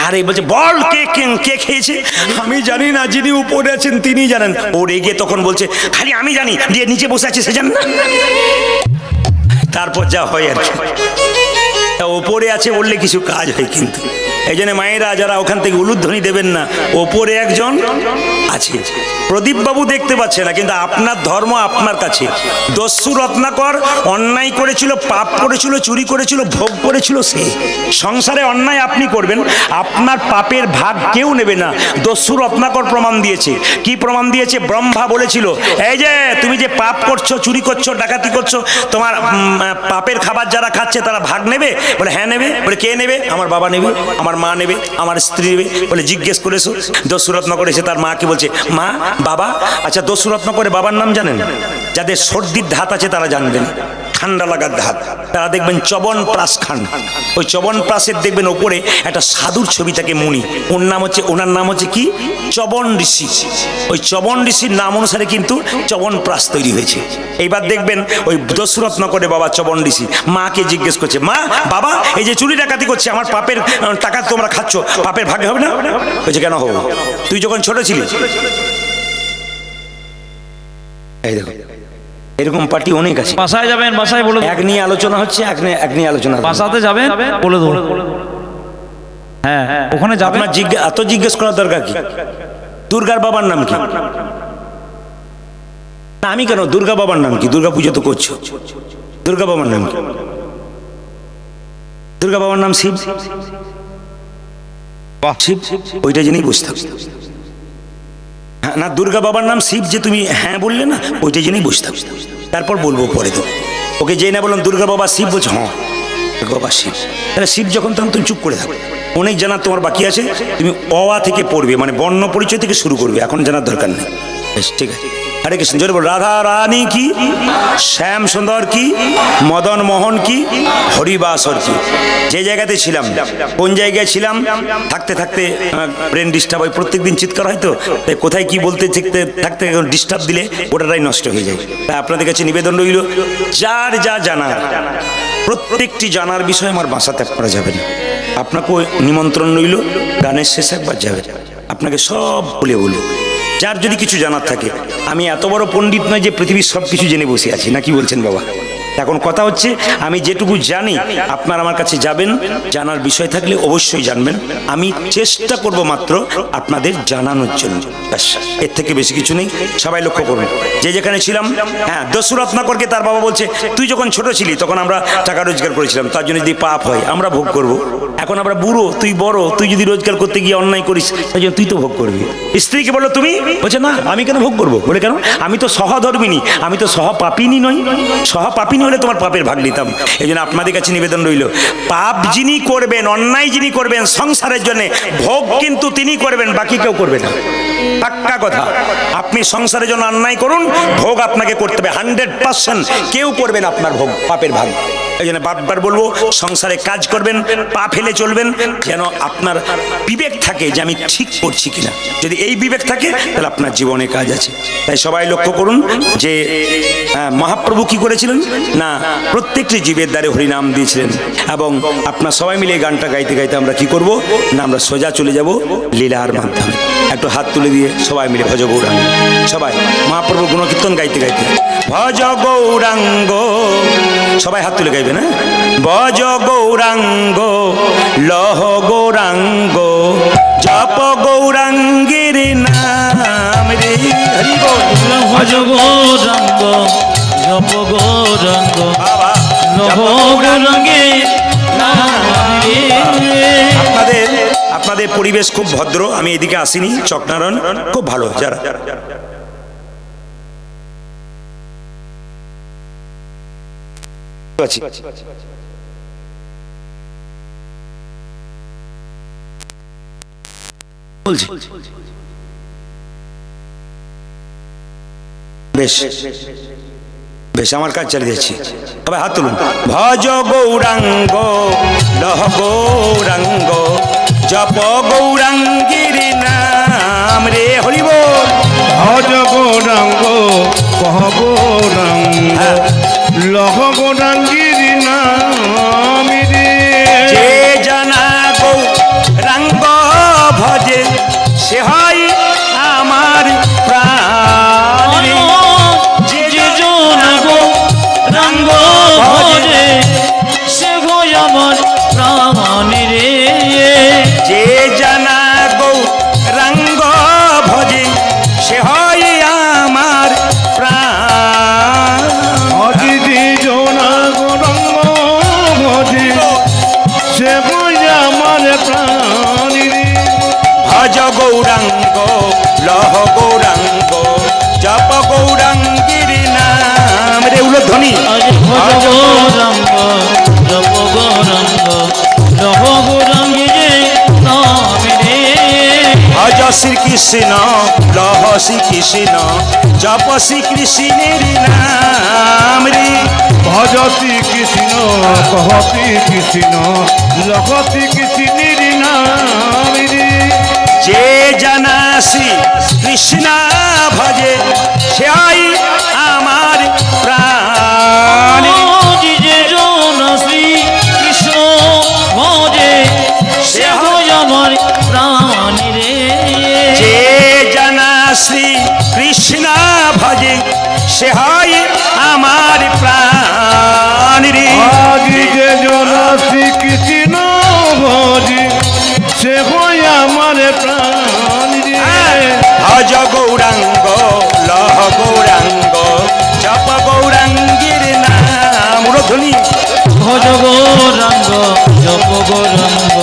আরে বলছে বল কে কে খেয়েছে? আমি জানি না, যিনি উপরে আছেন তিনি জানেন। ও রেগে তখন বলছে খালি আমি জানি, যে নিচে বসে আছে সে জানে না। তারপর যা হয় আর কি, ওপরে আছে বললে কিছু কাজ হয়, কিন্তু এই জন্য মায়েরা যারা ওখান থেকে উলুধ্বনি দেবেন না, ওপরে একজন আছে। প্রদীপ বাবু দেখতে পাচ্ছে না, কিন্তু আপনার ধর্ম আপনার কাছে। দস্যু রত্নাকর অন্যায় করেছিল, পাপ করেছিল, চুরি করেছিল, ভোগ করেছিল সে। সংসারে অন্যায় আপনি করবেন, আপনার পাপের ভাগ কেউ নেবে না। দস্যু রত্নাকর প্রমাণ দিয়েছে। কি প্রমাণ দিয়েছে? ব্রহ্মা বলেছিল এই যে তুমি যে পাপ করছো, চুরি করছো, ডাকাতি করছো, তোমার পাপের খাবার যারা খাচ্ছে তারা ভাগ নেবে? বলে হ্যাঁ নেবে। বলে কে নেবে? আমার বাবা নেবে, আমার মা নেবে, আমার স্ত্রী নেবে। বলে জিজ্ঞেস করেছো? দস্যু রত্নাকর এসে তার মাকে বলছে মা, বাবা। আচ্ছা দস্যু রত্নাকরের বাবার নাম জানেন? যাদের সর্দির ধাত আছে তারা জানবেন, ঠান্ডা লাগার ধাত, তারা দেখবেন চবনপ্রাস খান। ওই চবনপ্রাসের দেখবেন ওপরে একটা সাধুর ছবি থাকে, মুনি, ওনার নাম হচ্ছে কি? চবন ঋষি। ওই চবন ঋষির নাম অনুসারে কিন্তু চবনপ্রাস তৈরি হয়েছে। এইবার দেখবেন ওই দস্যু রত্নাকরের বাবা চবন ঋষি মাকে জিজ্ঞেস করছে মা, বাবা, এই যে চুরি ডাকাতি করছে, আমার পাপের টাকা তোমরা খাচ্ছ, পাপের ভাগে হবে না? বলছে কেন হবে? তুই যখন ছোট ছিলি। এই দেখো এরকম পার্টি অনেক আছে। বাসায় যাবেন, বাসায় বলে এক নিয়ে আলোচনা হচ্ছে, এক নিয়ে আলোচনা, বাসাতে যাবেন বলে দেবো। হ্যাঁ ওখানে যাবেন। আপনার এত জিজ্ঞেস করার দরকার কি? দুর্গার বাবার নাম কি? না আমি কেন, দুর্গা বাবার নাম কি? দুর্গা পুজো তো করছো, দুর্গা বাবার নাম কি? দুর্গা বাবার নাম শিব। শিব, ওইটা জেনেই বুঝতে হবে। হ্যাঁ না, দুর্গা বাবার নাম শিব, যে তুমি হ্যাঁ বললে না, ওইটা জেনেই বুঝতে হবে। তারপর বলবো পরে। তো ওকে যেই না বললাম দুর্গা বাবা শিব, বলছো হ্যাঁ দুর্গা বাবা শিব। তাহলে শিব যখন, তখন তুমি চুপ করে থাকো। অনেক জানার তোমার বাকি আছে, তুমি অ থেকে পড়বে, মানে বর্ণ পরিচয় থেকে শুরু করবে, এখন জানার দরকার নেই। বেশ ঠিক আছে। হরে কৃষ্ণ। জোরে বল রাধা রানী কি, শ্যাম সুন্দর কি, মদন মোহন কি, হরিবাসর কি। যে জায়গাতে ছিলাম, কোন জায়গায় ছিলাম, থাকতে থাকতে ব্রেন ডিস্টার্ব হয়, প্রত্যেকদিন চিৎকার হয়, তো তাই কোথায় কি বলতে থাকতে ডিস্টার্ব দিলে ওটাটাই নষ্ট হয়ে যায়। তাই আপনাদের কাছে নিবেদন রইল, যার যা জানার, প্রত্যেকটি জানার বিষয় আমার বাসা ত্যাগ করা যাবে না। আপনাকেও নিমন্ত্রণ রইল, গানের শেষে একবার যাবে, আপনাকে সব বলে বলবো। যার যদি কিছু জানার থাকে, আমি এত বড় পণ্ডিত নয় যে পৃথিবীর সব কিছু জেনে বসে আছি, না কি বলছেন বাবা? এখন কথা হচ্ছে, আমি যেটুকু জানি আপনারা আমার কাছে যাবেন, জানার বিষয় থাকলে অবশ্যই জানবেন। আমি চেষ্টা করব মাত্র আপনাদের জানানোর জন্য, ব্যাস, এর থেকে বেশি কিছু নেই। সবাই লক্ষ্য করুন, যে যেখানে ছিলাম। হ্যাঁ, দস্যু রত্নাকরকে তার বাবা বলছে তুই যখন ছোট ছিলি তখন আমরা টাকা রোজগার করেছিলাম, তার জন্য যদি পাপ হয় আমরা ভোগ করব। এখন আমরা বুড়ো, তুই বড়, তুই যদি রোজগার করতে গিয়ে অন্যায় করিস, তাই জন্য তুই তো ভোগ করবি। স্ত্রীকে বললো তুমি, বলছে না আমি কেন ভোগ করবো। বলে কেন? আমি তো সহধর্মিনী, আমি তো সহপাপিনী নই। সহপাপিনী হলে তোমার পাপের ভাগ নিতাম। এই জন্য আপনাদের কাছে নিবেদন রইল, পাপ যিনি করবেন, অন্যায় যিনি করবেন সংসারের জন্য, ভোগ কিন্তু তিনি করবেন, বাকি কেউ করবে না। পাক্কা কথা। আপনি সংসারের জন্য অন্যায় করুন, ভোগ আপনাকে করতে হবে 100%। কেউ করবেন আপনার ভোগ, পাপের ভাগ। এই জন্য বারবার বলবো, সংসারে কাজ করবেন, পা ফেলে চলবেন, যেন আপনার বিবেক থাকে যে আমি ঠিক করছি কিনা। যদি এই বিবেক থাকে তাহলে আপনার জীবনে কাজ আছে। তাই সবাই লক্ষ্য করুন যে মহাপ্রভু কি করেছিলেন না, প্রত্যেকটি জীবের দ্বারে হরিনাম দিয়েছিলেন। এবং আপনার সবাই মিলে এই গানটা গাইতে গাইতে আমরা কি করব না, আমরা সোজা চলে যাব লীলার মাধ্যমে। একটু হাত তুলে দিয়ে সবাই মিলে ভজ গৌরাঙ্গ, সবাই মহাপ্রভু গুণকীর্তন গাইতে গাইতে ভজ গৌরাঙ্গ, সবাই হাত তুলে গাইবে না। ভজ গৌরাঙ্গ লহ গৌরাঙ্গ জপ গৌরাঙ্গের নাম রে, হরি বল। ভজ গৌরাঙ্গ জপ গৌরাঙ্গ লহ গৌরাঙ্গের নাম রে। আপনাদের পরিবেশ খুব ভদ্র, আমি এদিকে আসিনি, চকনারায়ণ খুব ভালো। যারা বলছি বেশ বেশ, আমার কাজ চালিয়ে যাচ্ছি। তবে হাত তুলুন। ভজ গৌরাঙ্গ লহ গৌরাঙ্গ জপ গৌরাঙ্গের নাম রে, হরি বল। ভজ গৌরাঙ্গ কহ গৌরাঙ্গ লহ গৌরাঙ্গীর নাম রে। যে জানা গৌরাঙ্গ ভজে সে হয় আমার প্রাণ। যে জন গৌরাঙ্গ ভজে সে হয় আমার প্রাণ রে। যে জানা গৌরাঙ্গ ভজে সে হয় আমার প্রাণ। অজি যে জনা গৌরাঙ্গ ভজে সে বই আমার প্রাণ রে। ভজ গৌরাঙ্গ লহ গৌরাঙ্গ জপ গৌরাঙ্গের নাম রে, উলধ্বনি। আজ ভজ গৌরাঙ্গ জপ গৌরাঙ্গ লহ গৌরাঙ্গের নাম রে। ভজ শ্রীকৃষ্ণ লহ শ্রীকৃষ্ণ জপ শ্রীকৃষ্ণের নাম রে। ভজ শ্রীকৃষ্ণ কহ শ্রীকৃষ্ণ লহ শ্রীকৃষ্ণের নাম রে। যে জানা শ্রী কৃষ্ণ ভজে সে হয় আমার প্রাণ। যে জন শ্রী কৃষ্ণ ভজে সে হয় আমার প্রাণ রে। যে জানা শ্রী কৃষ্ণ ভজে সে হয় আমার প্রাণ রে। আজি যে জনা শ্রীকৃষ্ণ ভজে সে হয় আমার প্রাণ রে। ভজ গৌরাঙ্গ লহ গৌরাঙ্গ জপ গৌরাঙ্গের নাম, উলধ্বনি। ভজ গৌরাঙ্গ জপ গৌরাঙ্গ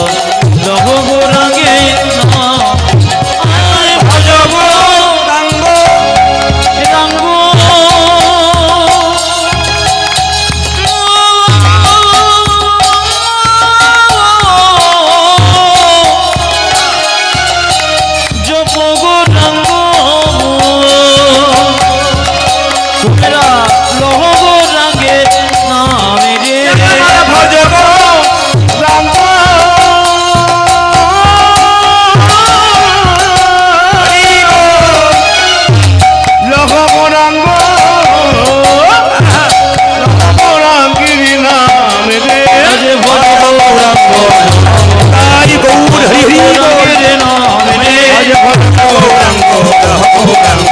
লহ গৌরাঙ্গের নাম। ভজ গৌরাঙ্গ রাঙ্গ জপ গৌরাঙ্গ লহ গৌরাঙ্গের নাম রে। ভজ রাম লহ গৌরাঙ্গ গৌরাঙ্গীর নাম রে। আজ ভজ গৌরাঙ্গ তাই গৌর হরি হরি বল। গৌরাঙ্গের নাম রে। আজ ভজ গৌরাঙ্গ লহ গৌরাঙ্গ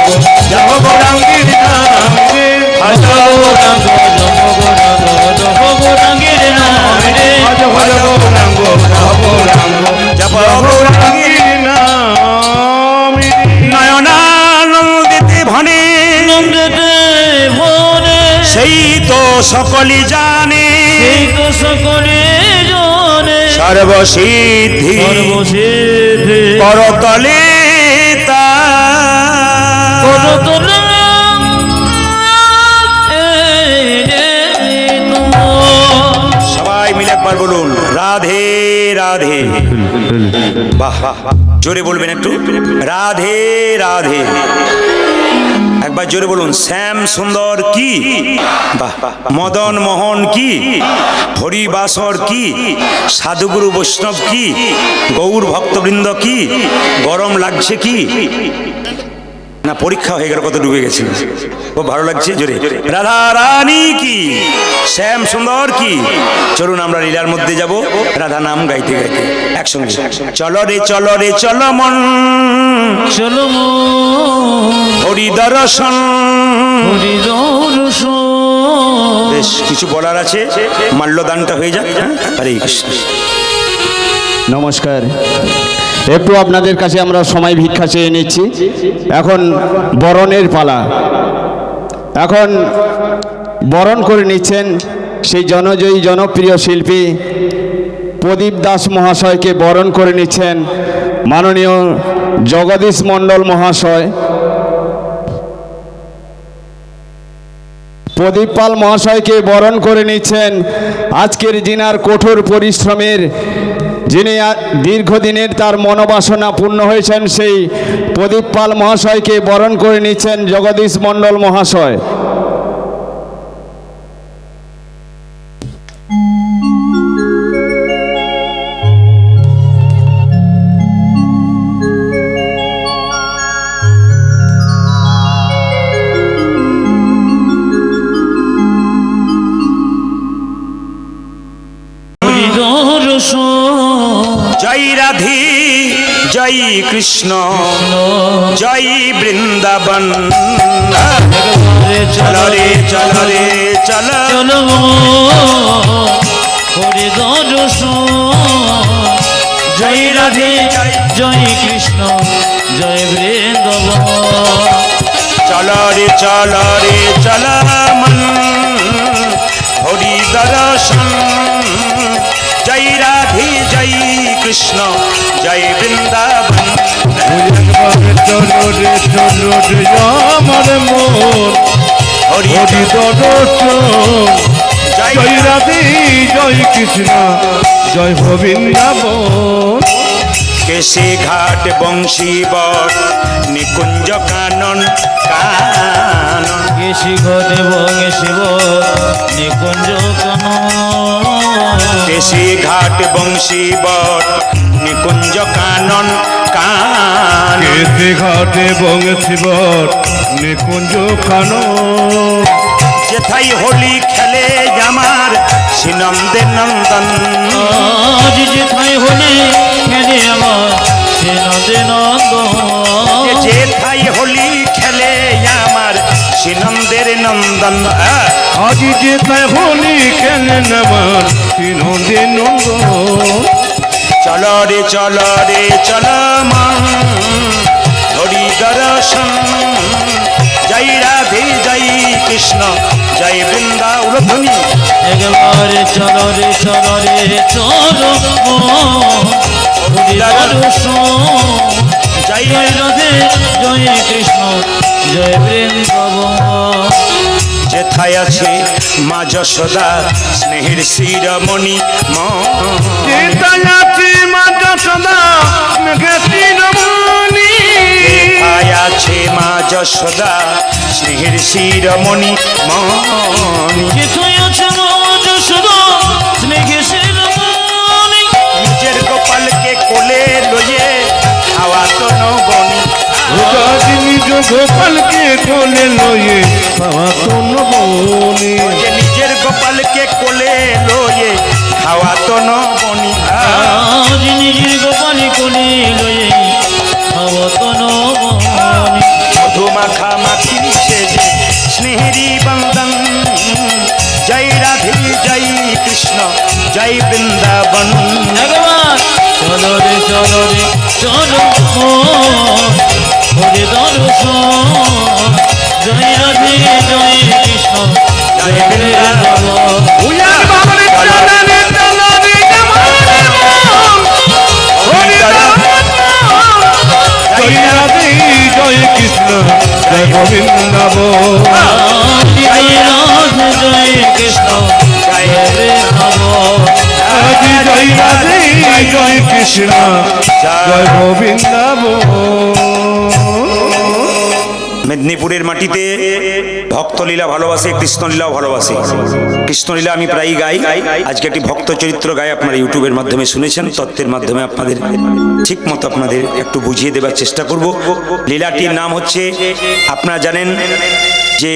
জপ গৌরাঙ্গীর নাম রে। ভজ গৌরাঙ্গ জপ গৌরাঙ্গ লহ গৌরাঙ্গের নাম রে। আজ ভজ গৌরাঙ্গ লহ গৌরাঙ্গ জপ গৌরাঙ্গীর গৌরাঙ্গের নাম রে। নয়নানন্দিতে ভনে নন্দেতে ভরে সেই তো সকলি জানে, সেই তো সকলে জানে। সর্বসিদ্ধি সর্বসিদ্ধি করতলে তা করতলে সবাই মিলে একবার বলুন রাধে রাধে। বাহ, জোরে বলবেন একটু, রাধে রাধে। একবার জোরে বলুন, শ্যাম সুন্দর কি, বাহ, মদন মোহন কি, হরিবাসর কি, সাধুগুরু বৈষ্ণব কি, গৌর ভক্তবৃন্দ কি, গরম লাগছে কি, না পরীক্ষা হয়ে গেল, কত ডুবে গেছিল, খুব ভালো লাগছে জোরে, রাধা রানী কি, শ্যাম সুন্দর কি। চলুন আমরা লীলার মধ্যে যাব রাধা নাম গাইতে গাইতে একসঙ্গে। চলো রে চলো রে চলো মন, চলো হরি দর্শন। হরি দর্শন। বেশ কিছু বলার আছে, মাল্যদানটা হয়ে যাক। হরে কৃষ্ণ। নমস্কার। একটু আপনাদের কাছে আমরা সময় ভিক্ষা চেয়ে নিচ্ছি। এখন বরণের পালা। এখন বরণ করে নিচ্ছেন সেই জনজয়ী জনপ্রিয় শিল্পী প্রদীপ দাস মহাশয়কে বরণ করে নিচ্ছেন মাননীয় জগদীশ মণ্ডল মহাশয়। প্রদীপ পাল মহাশয়কে বরণ করে নিচ্ছেন আজকের দিনার কঠোর পরিশ্রমের, যিনি দীর্ঘদিনের তার মনোবাসনা পূর্ণ হয়েছেন, সেই প্রদীপ পাল মহাশয়কে বরণ করে নিচ্ছেন জগদীশ মণ্ডল মহাশয়। জয় রাধে জয় কৃষ্ণ জয় বৃন্দাবন। চলো রে চলো রে চলো, চলো হরি দর্শন। জয় রাধে জয় কৃষ্ণ জয় বৃন্দাবন। চলো রে চলো রে চলো মন, হরি দর্শন। জয় রাধে জয় কৃষ্ণ জয় বৃন্দাবন। চলো রে চলো রে আমার মন, হরি হরি দর্শন। জয় জয় রাধে জয় কৃষ্ণ জয় বৃন্দাবন। কেশে ঘাট বংশী বট নিকুঞ্জ কানন কানন। কেশি ঘটে ভঙ্গে শিব নিকুঞ্জ কানন। কেশে ঘাট বংশী বট নিকুঞ্জ কানন কানন। কেতে ঘাটে বংশীবর নিকুঞ্জ কানন। যেথাই হোলি খেলে আমার শ্রীনন্দে নন্দন। আজ যেথায় হলে খেলে আমার সে নদে নন্দন। যেথাই হোলি খেলে আমার শ্রীনন্দের নন্দন। আজ যে তাই হোলি খেলেন আমার নন্দে নন্দন। চলো রে চলো রে চলো মন, হরি দর্শন। জয় রাধে জয় কৃষ্ণ জয় বৃন্দা। উলধ্বনি একবারে চলো রে চলো রে চলো হরি দর্শন। জয় জয় রাধে জয় কৃষ্ণ জয় বৃন্দাবন। যেথায় আছে মা যশোদা স্নেহের শিরমণি যে তাই আছে মা যশোদা মেঘেশি রমণী। যেথায় আছে মা যশোদা স্নেহের শিরমণি মণি। যেথায় আছে মা যশোদা স্নেহে শিরোমণি। নিজের গোপালকে কোলে লয়ে খাওয়া তো নবনী। রাজি নিজ গোপালকে কোলে লয়ে পাওয়া তো নবনী। যে নিজের গোপালকে কোলে লয়ে খাওয়া তো নবনী। আজ নিজের গোপাল কোলে লয়ে অবতন বনি। মধু মাখা মাখি সেজে স্নেহেরি বন্দন। জয় রাধে জয় কৃষ্ণ জয় বৃন্দাবন। একবার চলো রে চলো রে চলো হরি দর্শন। জয় রাধে জয় কৃষ্ণ জয় বৃন্দাবন। উয়ার বাবরে চলনে চলনে আমার মন, হরি দর্শন। জয় রাধে জয় কৃষ্ণ জয় বৃন্দাবন। জয় রাধে জয় কৃষ্ণ জয় বৃন্দাবন। আজি জয় রাধে জয় কৃষ্ণ জয় বৃন্দাবন। মেদিনীপুরের মাটিতে ভক্তলীলা ভালোবাসে, কৃষ্ণলীলাও ভালোবাসে। কৃষ্ণলীলা আমি প্রায়ই গাই, আজকে একটি ভক্ত চরিত্র গাই, আপনারা ইউটিউবের মাধ্যমে শুনেছেন, তত্ত্বের মাধ্যমে আপনাদের ঠিক মতো আপনাদের একটু বুঝিয়ে দেবার চেষ্টা করব। লীলাটির নাম হচ্ছে, আপনারা জানেন যে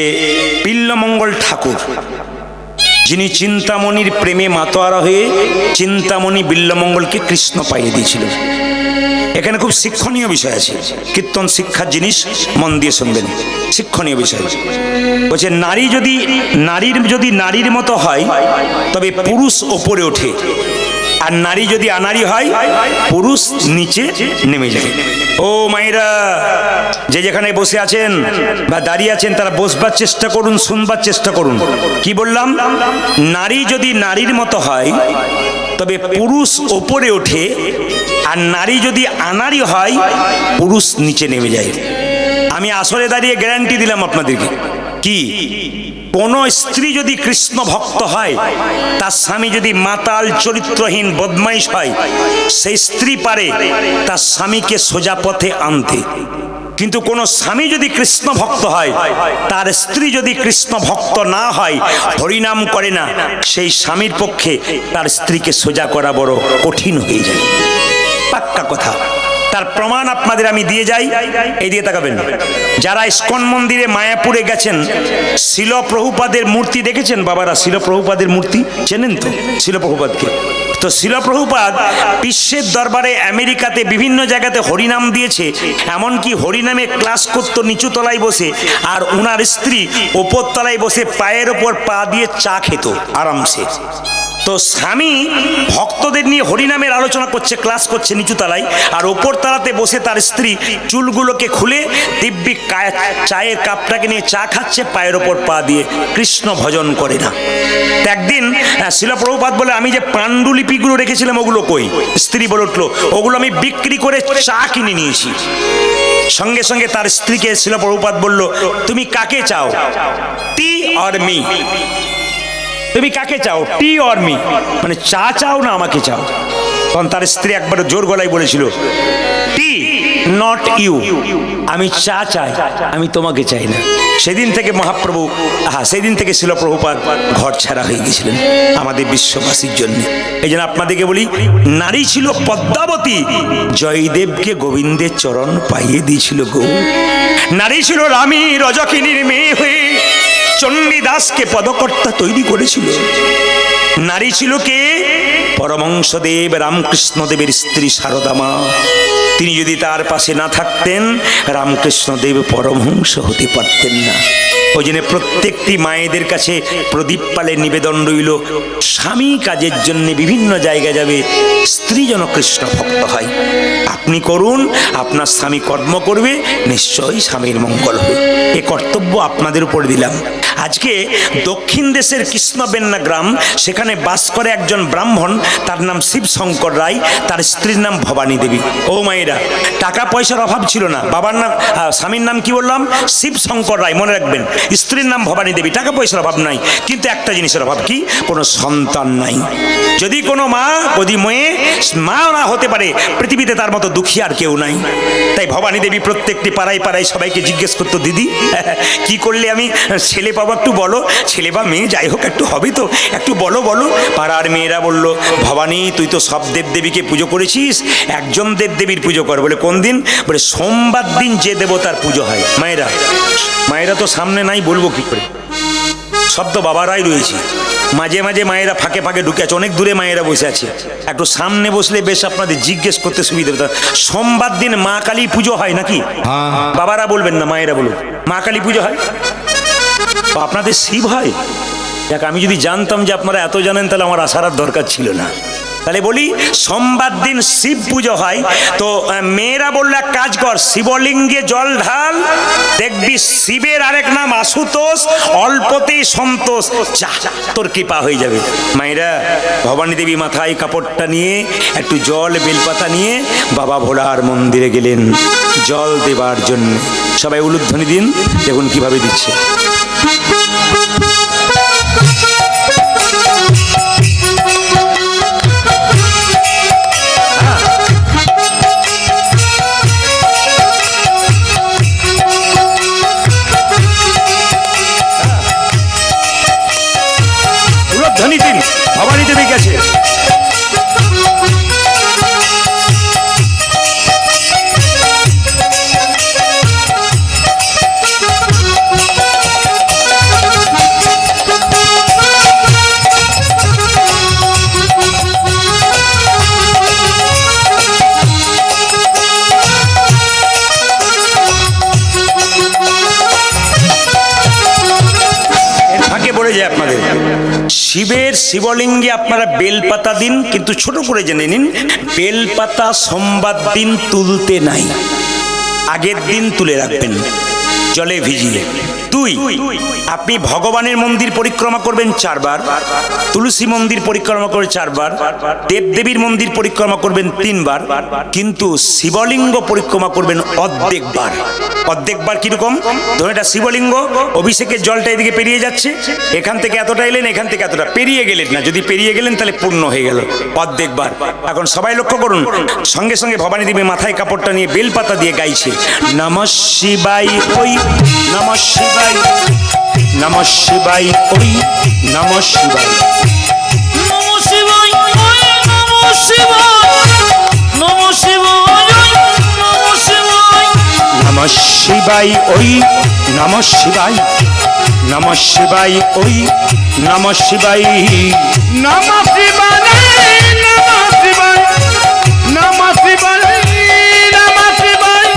বিল্লমঙ্গল ঠাকুর, যিনি চিন্তামণির প্রেমে মাতোয়ারা হয়ে চিন্তামণি বিল্লমঙ্গলকে কৃষ্ণ পাইয়ে দিয়েছিল। এখানে খুব শিক্ষণীয় বিষয় আছে, কীর্তন শিক্ষার জিনিস, মন দিয়ে শুনবেন, শিক্ষণীয় বিষয়। বলছে নারীর যদি নারীর মতো হয় তবে পুরুষ ওপরে ওঠে, আর নারী যদি আনারী হয় পুরুষ নিচে নেমে যায়। ও মায়েরা, যে যেখানে বসে আছেন বা দাঁড়িয়ে আছেন তারা বসবার চেষ্টা করুন, শুনবার চেষ্টা করুন। কি বললাম? নারী যদি নারীর মতো হয় তবে পুরুষ ওপরে ওঠে, আর নারী যদি আনারী হয় পুরুষ নিচে নেমে যায়। আমি আসলে দাঁড়িয়ে গ্যারান্টি দিলাম আপনাদেরকে, কি কোন স্ত্রী যদি কৃষ্ণ ভক্ত হয়, তার স্বামী যদি মাতাল চরিত্রহীন বদমাইশ হয়, সেই স্ত্রী পারে তার স্বামীকে সোজা পথে আনতে। কিন্তু কোন স্বামী যদি কৃষ্ণ ভক্ত হয়, তার স্ত্রী যদি কৃষ্ণ ভক্ত না হয়, হরিনাম করে না, সেই স্বামীর পক্ষে তার স্ত্রীকে সোজা করা বড় কঠিন হয়ে যায়। পাক্কা কথা। তার প্রমাণ আপনাদের আমি দিয়ে যাই, এই দিয়ে তাকাবেন। যারা ইস্কন মন্দিরে মায়াপুরে গেছেন, শিল প্রভুপাদের মূর্তি দেখেছেন বাবারা? শিল প্রভুপাদের মূর্তি চেনেন তো? শিল প্রভুপাদকে তো শিল প্রভুপাদ বিশ্বের দরবারে আমেরিকাতে বিভিন্ন জায়গাতে হরিনাম দিয়েছে, এমনকি হরিনামে ক্লাস করতো নিচু তলায় বসে, আর ওনার স্ত্রী ওপর তলায় বসে পায়ের ওপর পা দিয়ে চা খেত আরামসে। তো স্বামী ভক্তদের নিয়ে হরিনামের আলোচনা করছে, ক্লাস করছে নিচু তলায়, আর ওপর তলাতে বসে তার স্ত্রী চুলগুলোকে খুলে দিব্যি চায়ের কাপটাকে নিয়ে চা খাচ্ছে পায়ের ওপর পা দিয়ে, কৃষ্ণ ভজন করে না। একদিন শিল প্রভুপাদ বলে, আমি যে পাণ্ডুলিপিগুলো রেখেছিলাম ওগুলো কই? স্ত্রী বলে উঠলো, ওগুলো আমি বিক্রি করে চা কিনে নিয়েছি। সঙ্গে সঙ্গে তার স্ত্রীকে শিল প্রভুপাদ বলল, তুমি কাকে চাও, টি অর মি? তুমি কাকে চাও, টি অর মি? মানে চা চাও না আমাকে চাও? তখন তার স্ত্রী একবার জোর গলায় বলেছিল, টি নট ইউ, আমি চা চাই, আমি তোমাকে চাই না। সেদিন থেকে মহাপ্রভু, সেদিন থেকে শিল প্রভুপাদ ঘর ছাড়া হয়ে গেছিলেন আমাদের বিশ্ববাসীর জন্য। এই জন্য আপনাদেরকে বলি, নারী ছিল পদ্মাবতী, জয়দেবকে গোবিন্দের চরণ পাইয়ে দিয়েছিল গো। নারী ছিল রামী রজকিনীর মেয়ে হয়ে চণ্ডীদাসকে পদকর্তা তৈরি করেছিল। নারী ছিল কে? পরমহংসদেব রামকৃষ্ণদেবের স্ত্রী সারদা মা। তিনি যদি তার পাশে না থাকতেন, রামকৃষ্ণদেব পরমহংস হতে পারতেন না। ওই জন্য প্রত্যেকটি মায়েদের কাছে প্রদীপ পালের নিবেদন রইল, স্বামী কাজের জন্য বিভিন্ন জায়গায় যাবে, স্ত্রী যেন কৃষ্ণ ভক্ত হয়। আপনি করুন, আপনার স্বামী কর্ম করবে, নিশ্চয়ই স্বামীর মঙ্গল হবে। এ কর্তব্য আপনাদের উপর দিলাম। আজকে দক্ষিণ দেশের কৃষ্ণবেন্না গ্রাম, সেখানে বাস করে একজন ব্রাহ্মণ, তার নাম শিবশঙ্কর রায়, তার স্ত্রীর নাম ভবানী দেবী। ও মায়েরা, টাকা পয়সার অভাব ছিল না। বাবার নাম, স্বামীর নাম কি বললাম? শিবশঙ্কর রায়, মনে রাখবেন। স্ত্রীর নাম ভবানী দেবী। টাকা পয়সার অভাব নাই, কিন্তু একটা জিনিসের অভাব, কি? কোনো সন্তান নাই। যদি কোনো মা, যদি মেয়ে মা না হতে পারে, পৃথিবীতে তার মতো দুঃখী আর কেউ নাই। তাই ভবানী দেবী প্রত্যেকটি পাড়ায় পাড়ায় সবাইকে জিজ্ঞেস করতো, দিদি কি করলে আমি ছেলে পাবো, একটু বলো, ছেলে বা মেয়ে যাই হোক একটু হবে তো, একটু বলো বলো। পাড়ার মেয়েরা বলল, ভবানী তুই তো সব দেবদেবীকে পুজো করেছিস, একজন দেবদেবীর পুজো কর। বলে কোন দিন? বলে সোমবার দিন যে দেবতার পুজো হয়। মায়েরা, মায়েরা তো সামনে নাই, বলবো কি করে? সব তো বাবারাই রয়েছে। মাঝে মাঝে মায়েরা ফাঁকে ফাঁকে ঢুকে আছে, অনেক দূরে মায়েরা বসে আছে, একটু সামনে বসলে বেশ আপনাদের জিজ্ঞেস করতে সুবিধা হতো। সোমবার দিন মা কালী পুজো হয় নাকি? বাবারা বলবেন না, মায়েরা বলুন। মা কালী পুজো হয়, আপনাদের শিব হয়? দেখ, আমি যদি জানতাম যে আপনারা এত জানেন, তাহলে আমার আসার আর দরকার ছিল না। তাহলে বলি, সোমবার দিন শিব পুজো হয়। তো মেয়েরা বললো, এক কাজ কর, শিবলিঙ্গে জল ঢাল, দেখবি শিবের আরেক নাম আশুতোষ, অল্পতেই সন্তোষ, যা তোর কৃপা হয়ে যাবে। মায়েরা, ভবানী দেবী মাথায় কাপড়টা নিয়ে, একটু জল বেলপাতা নিয়ে বাবা ভোলার মন্দিরে গেলেন জল দেবার জন্য। সবাই উলুধ্বনি দিন, দেখুন কিভাবে দিচ্ছে। হয়ে যায় আপনাদের। শিবের শিবলিঙ্গে আপনারা বেলপাতা দিন, কিন্তু ছোট করে জেনে নিন, বেলপাতা সোমবার দিন তুলতে নাই, আগের দিন তুলে রাখবেন জলে ভিজিয়ে। 2, আপনি ভগবানের মন্দির পরিক্রমা করবেন 4 বার, তুলসী মন্দির পরিক্রমা করে 4 বার, দেবদেবীর মন্দির পরিক্রমা করবেন 3 বার, কিন্তু শিবলিঙ্গ পরিক্রমা করবেন অর্ধেকবার। অর্ধেকবার কিরকম? ধরুন এটা শিবলিঙ্গ, অভিষেকের জলটা এদিকে পেরিয়ে যাচ্ছে, এখান থেকে এতটা এলেন, এখান থেকে এতটা পেরিয়ে গেলেন না, যদি পেরিয়ে গেলেন তাহলে পূর্ণ হয়ে গেল অর্ধেকবার। এখন সবাই লক্ষ্য করুন, সঙ্গে সঙ্গে ভবানী দেবী মাথায় কাপড়টা নিয়ে বেলপাতা দিয়ে গাইছে, নমঃ শিবায় ওই নমঃ শিবায়, নমঃ শিবায় ওই নমঃ শিবায়, নমঃ শিবায় ওই নমঃ শিবায়, নমঃ শিবায় ওই নমঃ শিবায়, নমঃ শিবায় ওই নমঃ শিবায়, নমঃ শিবায় ওই নমঃ শিবায়, নমঃ শিবায় নমঃ শিবায় নমঃ শিবায় নমঃ শিবায়,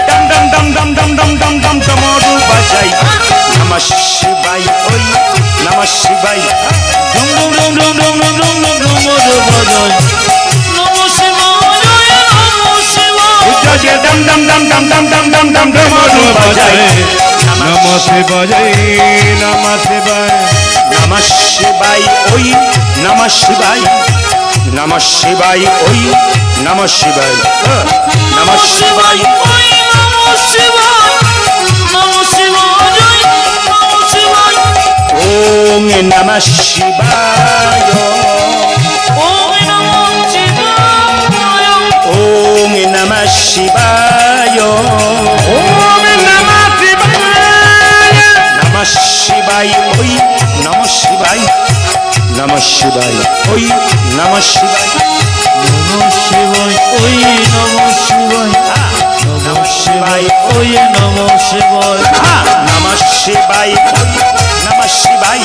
ডম ডম ডম ডম ডম ডম ডম ডম ডমরু বাজাই, নমঃ শিবায় ওই নমঃ শিবায়, ডুম ডুম ডুম ডুম ডুম ডুম ডুম ডুম ডুম বাজায়, নমঃ শিবায় ওই নমঃ শিবায়, উচ্চাজে ডম ডম ডম ডম ডম ডম ডম ডম ডমরু বাজাই, নমঃ শিবায় নমঃ শিবায়, নমঃ শিবায় ওই নমঃ শিবায়, নমঃ শিবায় ওই নমঃ শিবায়, নমঃ শিবায় ওই নমঃ শিবায়, নমঃ শিবায় ওই নমঃ শিবায়, ওম নমঃ শিবায়, ওম নমঃ শিবায়, ওম নমঃ শিবায়, ওম নমঃ শিবায়, নমঃ শিবায় ওই নমঃ শিবায়, নমঃ শিবায় ওই নমঃ শিবায়, নমঃ শিবায় ওই নমঃ শিবায়, নমঃ শিবায় ওই নমঃ শিবায়, নমঃ শিবায় নমঃ শিবায়,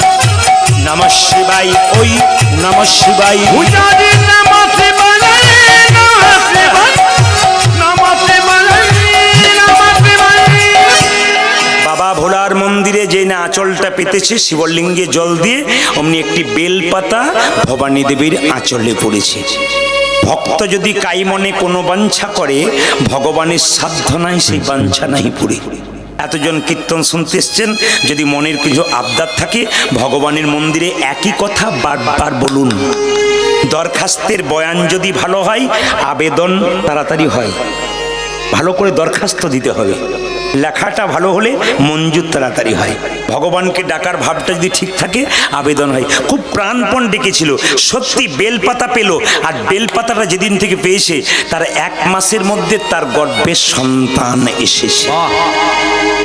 নমঃ শিবায় ওই নমঃ শিবায়, উজাদি নমঃ শিবায় নমঃ শিবায় নমঃ শিবায় নমঃ শিবায়। বাবা ভোলার মন্দিরে যে না আঁচলটা পেতেছে শিবলিঙ্গে জল দিয়ে, অমনি একটি বেলপাতা ভবানী দেবীর আঁচলে পড়েছে। ভক্ত যদি কাই মনে কোনো বাঞ্ছা করে, ভগবানের সাধ্য নাই সেই বাঞ্ছা নাই পুরে। এতজন কীর্তন শুনতে এসছেন, যদি মনের কিছু আবদার থাকে ভগবানের মন্দিরে একই কথা বারবার বলুন। দরখাস্তের বয়ান যদি ভালো হয়, আবেদন তাড়াতাড়ি হয়। ভালো করে দরখাস্ত দিতে হবে, লেখাটা ভালো হলে মঞ্জুর তাড়াতাড়ি হয়। ভগবানকে ডাকার ভাবটা যদি ঠিক থাকে, আবেদন হয়। খুব প্রাণপণ ডেকেছিল, সত্যি বেলপাতা পেল, আর বেলপাতাটা যেদিন থেকে পেয়েছে তার 1 মাসের মধ্যে তার গর্ভে সন্তান এসেছে।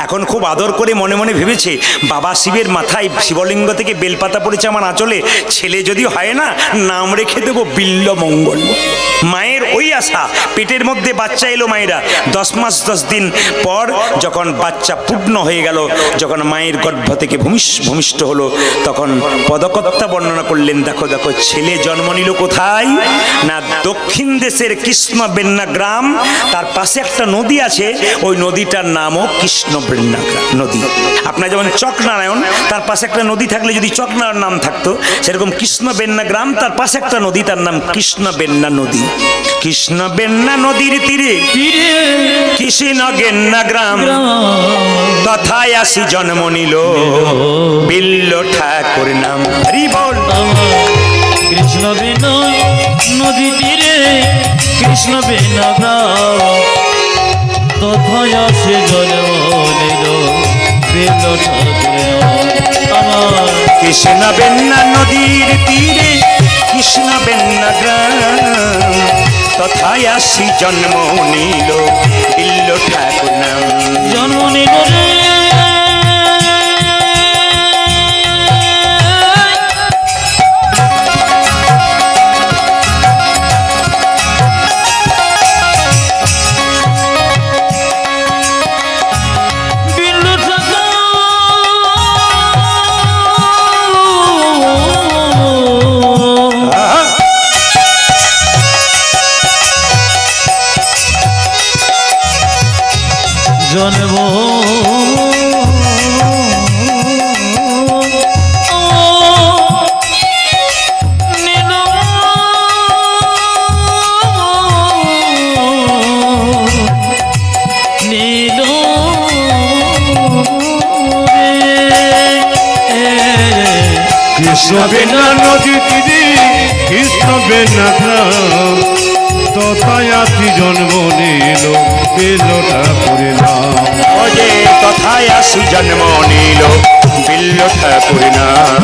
এখন খুব আদর করে মনে মনে ভেবেছে, বাবা শিবের মাথায় শিবলিঙ্গ থেকে বেলপাতা পড়েছে আমার আঁচলে, ছেলে যদি হয় না, নাম রেখে দেবো বিল্লমঙ্গল। মায়ের ওই আশা, পেটের মধ্যে বাচ্চা এলো মায়েরা। 10 মাস 10 দিন পর যখন বাচ্চা পূর্ণ হয়ে গেল, যখন মায়ের গর্ভ থেকে ভূমিষ্ঠ হলো, তখন পদকর্তা বর্ণনা করলেন, দেখো দেখো ছেলে জন্ম নিল কোথায় না, দক্ষিণ দেশের কৃষ্ণ বেন্না গ্রাম, তার পাশে একটা নদী আছে, ওই নদীটার নামও কৃষ্ণ বেন্না নদী। আপনার যেমন চকনারায়ণ, তার পাশে একটা নদী থাকলে যদি চকনারায়ণ নাম থাকতো, সেরকম কৃষ্ণ বেন্না গ্রাম, তার পাশে একটা নদী, তার নাম কৃষ্ণ বেন্না নদী। কৃষ্ণ বেন্না নদীর তীরে কৃষ্ণ গেন্না গ্রাম, তথায় আসি জন্ম নিল বিল্ল ঠাকুর নাম। হরি বল। কৃষ্ণ বিনয় নদী তীরে কৃষ্ণ বিনগ্রাম, তথায় আসে জন্ম নিল বিল্ল ঠাকুর আমার। কৃষ্ণ বেন্না নদীর তীরে কৃষ্ণ বেন্না গ্রাম, তথায় আসি জন্ম নিল বিল্ল ঠাকুর নাম। জন্ম নিল রে বিল্ল ঠাকুর, জন্ম বেনা নদী তীরে কৃষ্ণ বেনা গ্রাম তথায়াতি জন্ম নিল বেল ঠাকুরের নাম ওজে তথায় আসি জন্ম নিল বিল্ল ঠাকুর নাম